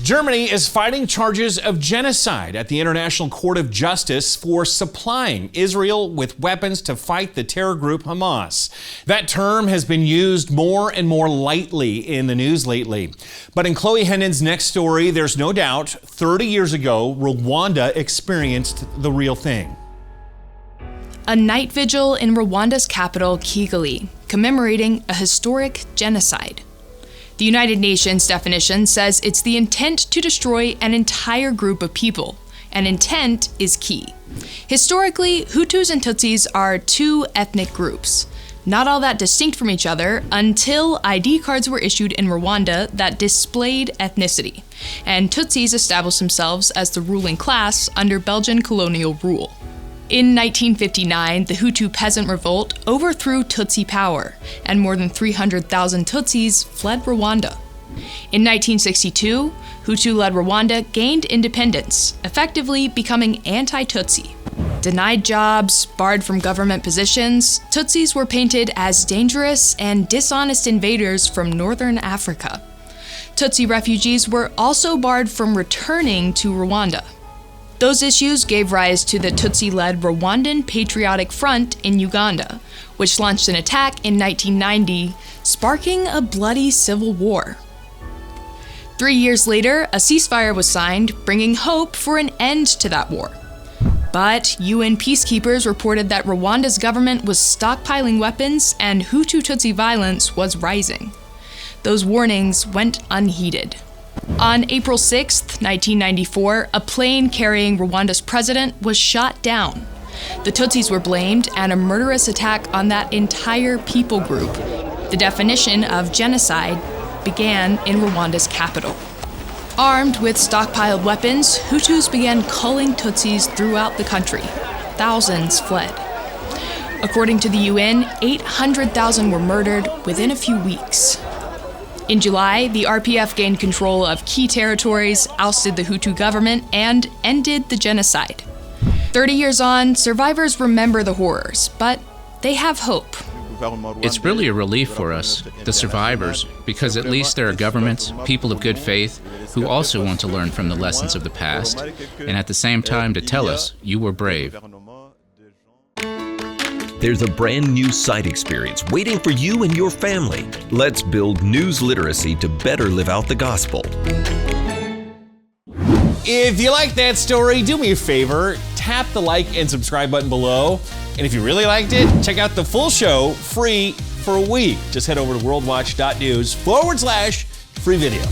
Germany is fighting charges of genocide at the International Court of Justice for supplying Israel with weapons to fight the terror group Hamas. That term has been used more and more lightly in the news lately. But in Chloe Hendon's next story, there's no doubt 30 years ago, Rwanda experienced the real thing. A night vigil in Rwanda's capital, Kigali, commemorating a historic genocide. The United Nations definition says it's the intent to destroy an entire group of people, and intent is key. Historically, Hutus and Tutsis are two ethnic groups, not all that distinct from each other until ID cards were issued in Rwanda that displayed ethnicity, and Tutsis established themselves as the ruling class under Belgian colonial rule. In 1959, the Hutu peasant revolt overthrew Tutsi power, and more than 300,000 Tutsis fled Rwanda. In 1962, Hutu-led Rwanda gained independence, effectively becoming anti-Tutsi. Denied jobs, barred from government positions, Tutsis were painted as dangerous and dishonest invaders from northern Africa. Tutsi refugees were also barred from returning to Rwanda. Those issues gave rise to the Tutsi-led Rwandan Patriotic Front in Uganda, which launched an attack in 1990, sparking a bloody civil war. 3 years later, a ceasefire was signed, bringing hope for an end to that war. But UN peacekeepers reported that Rwanda's government was stockpiling weapons and Hutu-Tutsi violence was rising. Those warnings went unheeded. On April 6, 1994, a plane carrying Rwanda's president was shot down. The Tutsis were blamed, and a murderous attack on that entire people group, the definition of genocide, began in Rwanda's capital. Armed with stockpiled weapons, Hutus began culling Tutsis throughout the country. Thousands fled. According to the UN, 800,000 were murdered within a few weeks. In July, the RPF gained control of key territories, ousted the Hutu government, and ended the genocide. 30 years on, survivors remember the horrors, but they have hope. It's really a relief for us, the survivors, because at least there are governments, people of good faith, who also want to learn from the lessons of the past, and at the same time to tell us, you were brave. There's a brand new sight experience waiting for you and your family. Let's build news literacy to better live out the gospel. If you like that story, do me a favor, tap the like and subscribe button below. And if you really liked it, check out the full show free for a week. Just head over to worldwatch.news/free video.